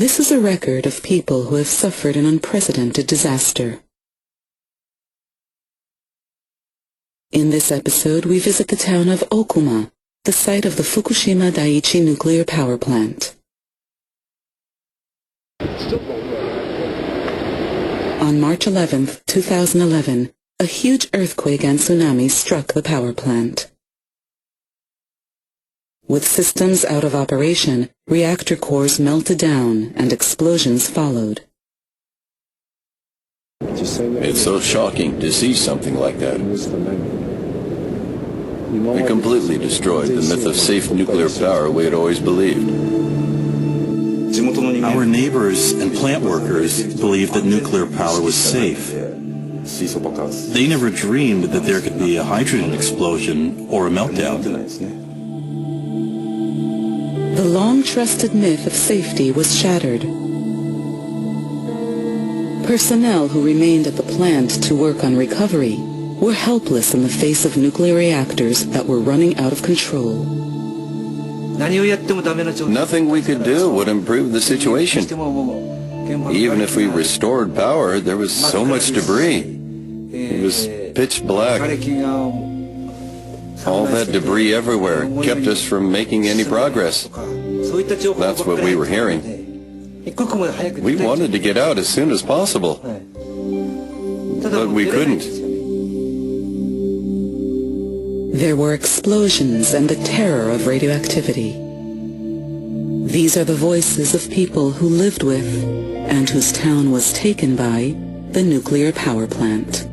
This is a record of people who have suffered an unprecedented disaster. In this episode, we visit the town of Okuma, the site of the Fukushima Nuclear Power Plant. On March 11, 2011, a huge earthquake and tsunami struck the power plant. With systems out of operation, reactor cores melted down and explosions followed. It's so shocking to see something like that. It completely destroyed the myth of safe nuclear power we had always believed. Our neighbors and plant workers believed that nuclear power was safe. They never dreamed that there could be a hydrogen explosion or a meltdown. The long-trusted myth of safety was shattered. Personnel who remained at the plant to work on recovery were helpless in the face of nuclear reactors that were running out of control. Nothing we could do would improve the situation. Even if we restored power, there was so much debris. It was pitch black. All that debris everywhere kept us from making any progress. That's what we were hearing. We wanted to get out as soon as possible, but we couldn't. There were explosions and the terror of radioactivity. These are the voices of people who lived with and whose town was taken by the nuclear power plant.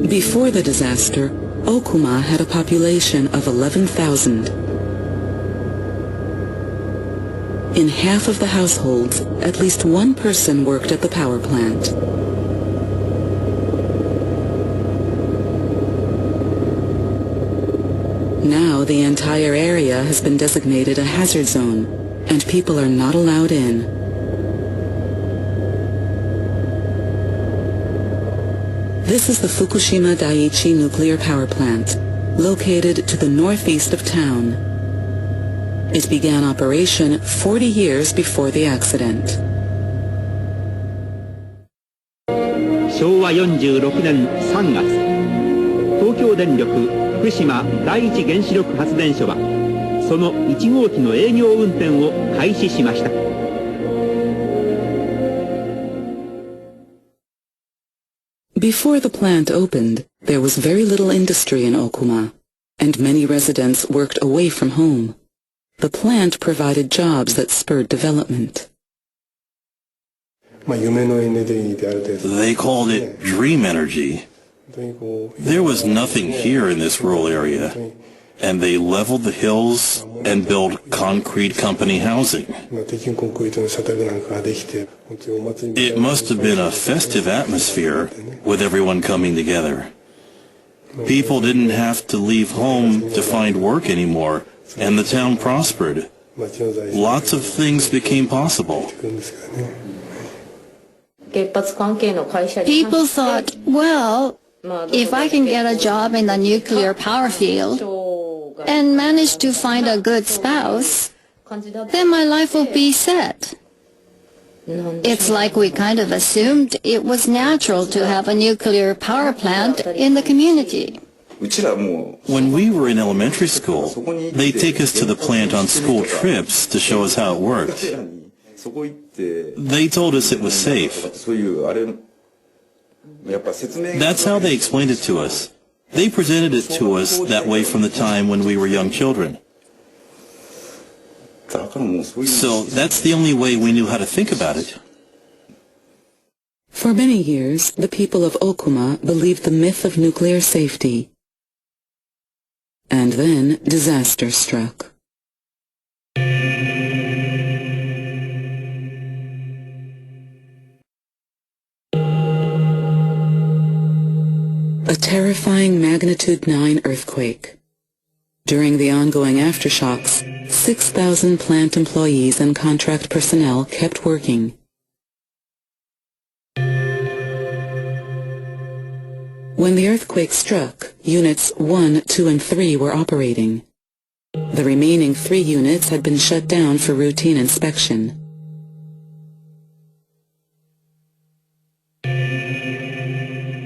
Before the disaster, Okuma had a population of 11,000. In half of the households, at least one person worked at the power plant. Now the entire area has been designated a hazard zone, and people are not allowed in. This is the Fukushima Nuclear Power Plant, located to the northeast of town. It began operation 40 years before the accident. 昭和46年3月、東京電力福島第一原子力発電所はその1号機の営業運転を開始しました。Before the plant opened, there was very little industry in Okuma, and many residents worked away from home. The plant provided jobs that spurred development. They called it dream energy. There was nothing here in this rural area, and they leveled the hills and built concrete company housing. It must have been a festive atmosphere with everyone coming together. People didn't have to leave home to find work anymore, and the town prospered. Lots of things became possible. People thought, well, if I can get a job in the nuclear power field and manage to find a good spouse, then my life will be set. It's like we kind of assumed it was natural to have a nuclear power plant in the community. When we were in elementary school, they'd take us to the plant on school trips to show us how it worked. They told us it was safe. That's how they explained it to us. They presented it to us that way from the time when we were young children. So that's the only way we knew how to think about it. For many years, the people of Okuma believed the myth of nuclear safety. And then disaster struck. A terrifying magnitude 9 earthquake. During the ongoing aftershocks, 6,000 plant employees and contract personnel kept working. When the earthquake struck, Units 1, 2, and 3 were operating. The remaining 3 units had been shut down for routine inspection.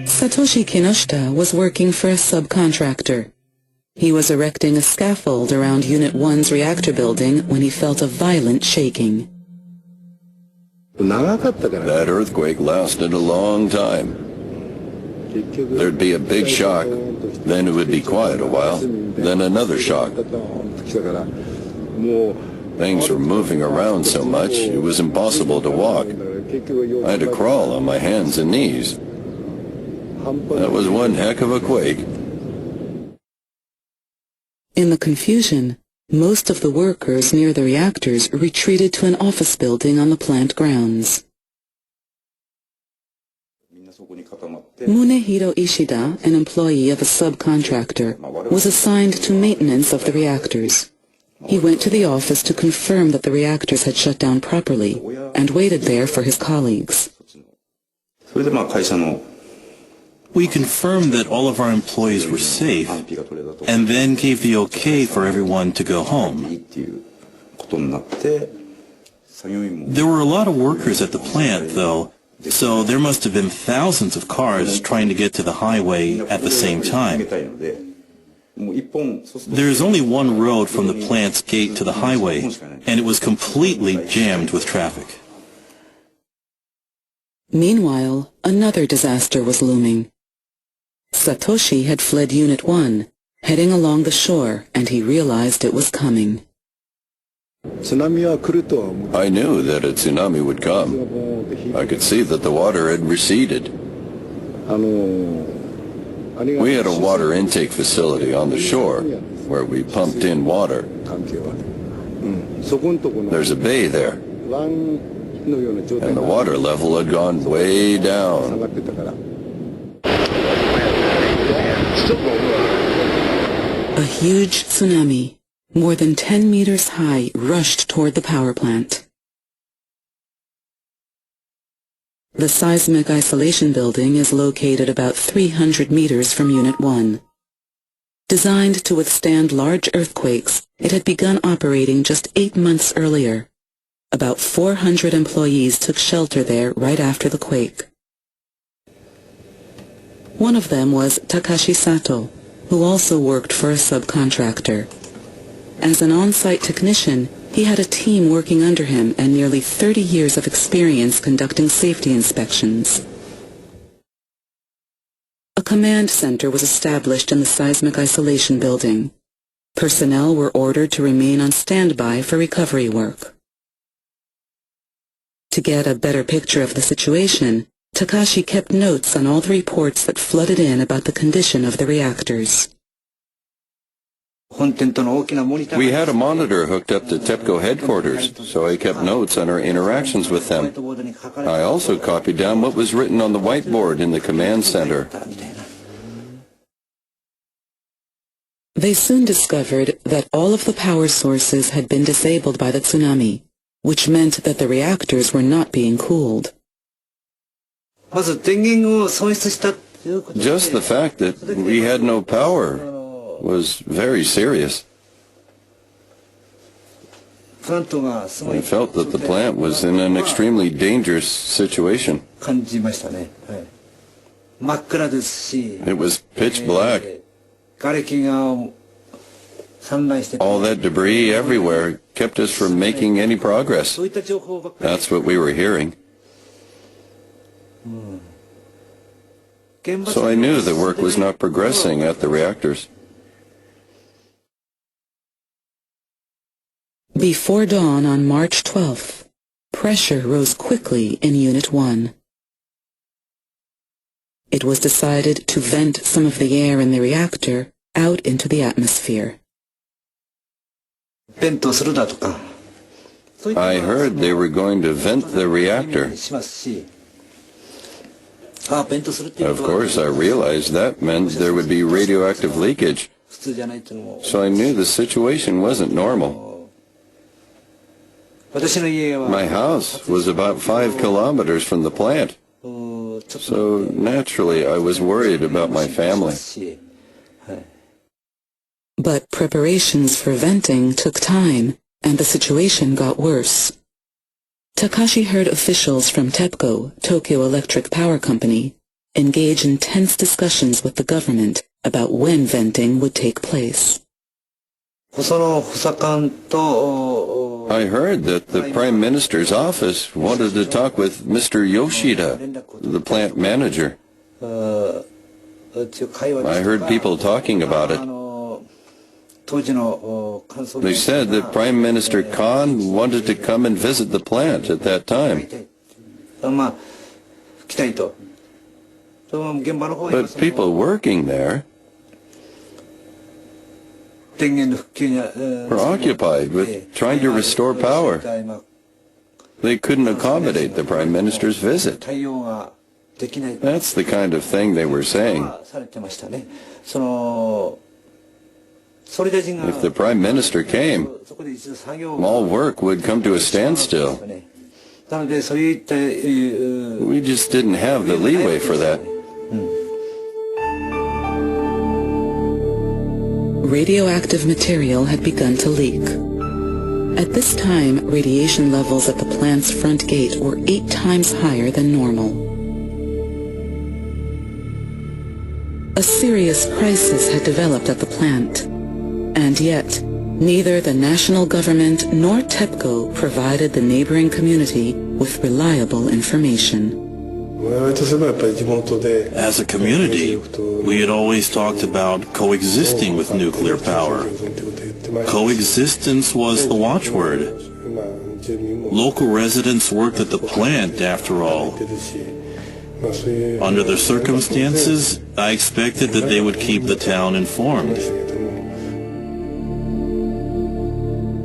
Satoshi Kinoshita was working for a subcontractor. He was erecting a scaffold around Unit 1's reactor building when he felt a violent shaking. That earthquake lasted a long time. There'd be a big shock, then it would be quiet a while, then another shock. Things were moving around so much, it was impossible to walk. I had to crawl on my hands and knees. That was one heck of a quake. In the confusion, most of the workers near the reactors retreated to an office building on the plant grounds. Munehiro Ishida, an employee of a subcontractor, was assigned to maintenance of the reactors. He went to the office to confirm that the reactors had shut down properly and waited there for his colleagues. We confirmed that all of our employees were safe and then gave the okay for everyone to go home. There were a lot of workers at the plant, though, so there must have been thousands of cars trying to get to the highway at the same time. There is only one road from the plant's gate to the highway, and it was completely jammed with traffic. Meanwhile, another disaster was looming. Satoshi had fled Unit 1, heading along the shore, and he realized it was coming. I knew that a tsunami would come. I could see that the water had receded. We had a water intake facility on the shore where we pumped in water. There's a bay there, and the water level had gone way down. A huge tsunami, more than 10 meters high, rushed toward the power plant. The seismic isolation building is located about 300 meters from Unit 1. Designed to withstand large earthquakes, it had begun operating just 8 months earlier. About 400 employees took shelter there right after the quake. One of them was Takashi Sato, who also worked for a subcontractor. As an on-site technician, he had a team working under him and nearly 30 years of experience conducting safety inspections. A command center was established in the seismic isolation building. Personnel were ordered to remain on standby for recovery work. To get a better picture of the situation, Takashi kept notes on all the reports that flooded in about the condition of the reactors. We had a monitor hooked up to TEPCO headquarters, so I kept notes on our interactions with them. I also copied down what was written on the whiteboard in the command center. They soon discovered that all of the power sources had been disabled by the tsunami, which meant that the reactors were not being cooled. Just the fact that we had no power was very serious. I felt that the plant was in an extremely dangerous situation. It was pitch black. All that debris everywhere kept us from making any progress. That's what we were hearing. So I knew the work was not progressing at the reactors. Before dawn on March 12th, pressure rose quickly in Unit 1. It was decided to vent some of the air in the reactor out into the atmosphere. I heard they were going to vent the reactor. Of course, I realized that meant there would be radioactive leakage, so I knew the situation wasn't normal. My house was about 5 kilometers from the plant. So naturally, I was worried about my family. But preparations for venting took time, and the situation got worse. Takashi heard officials from TEPCO, Tokyo Electric Power Company, engage in tense discussions with the government about when venting would take place. I heard that the Prime Minister's office wanted to talk with Mr. Yoshida, the plant manager. I heard people talking about it. They said that Prime Minister Khan wanted to come and visit the plant at that time. But people working there were occupied with trying to restore power. They couldn't accommodate the Prime Minister's visit. That's the kind of thing they were saying. If the Prime Minister came, all work would come to a standstill. We just didn't have the leeway for that. Radioactive material had begun to leak. At this time, radiation levels at the plant's front gate were 8 times higher than normal. A serious crisis had developed at the plant. And yet, neither the national government nor TEPCO provided the neighboring community with reliable information. As a community, we had always talked about coexisting with nuclear power. Coexistence was the watchword. Local residents worked at the plant, after all. Under the circumstances, I expected that they would keep the town informed.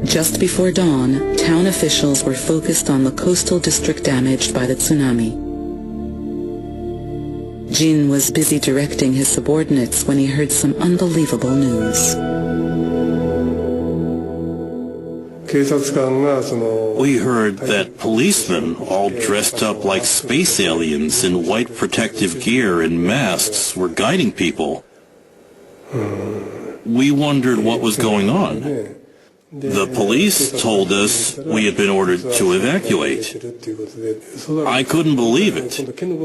Just before dawn, town officials were focused on the coastal district damaged by the tsunami. Jin was busy directing his subordinates when he heard some unbelievable news. We heard that policemen, all dressed up like space aliens in white protective gear and masks, were guiding people. We wondered what was going on. The police told us we had been ordered to evacuate. I couldn't believe it.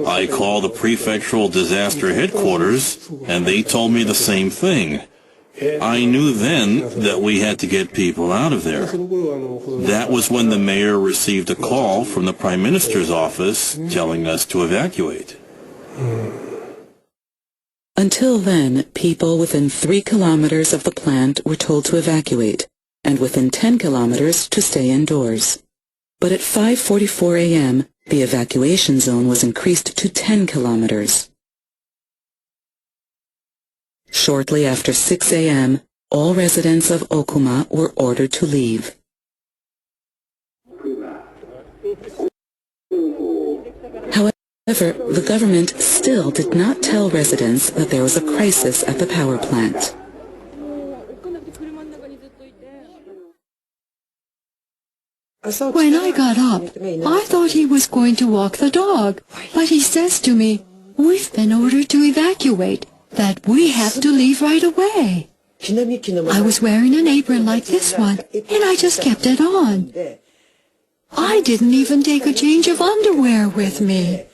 I called the prefectural disaster headquarters, and they told me the same thing. I knew then that we had to get people out of there. That was when the mayor received a call from the Prime Minister's office telling us to evacuate. Until then, people within 3 kilometers of the plant were told to evacuate, and within 10 kilometers to stay indoors. But at 5:44 a.m., the evacuation zone was increased to 10 kilometers. Shortly after 6 a.m., all residents of Okuma were ordered to leave. However, the government still did not tell residents that there was a crisis at the power plant. When I got up, I thought he was going to walk the dog, but he says to me, "We've been ordered to evacuate, that we have to leave right away." I was wearing an apron like this one, and I just kept it on. I didn't even take a change of underwear with me.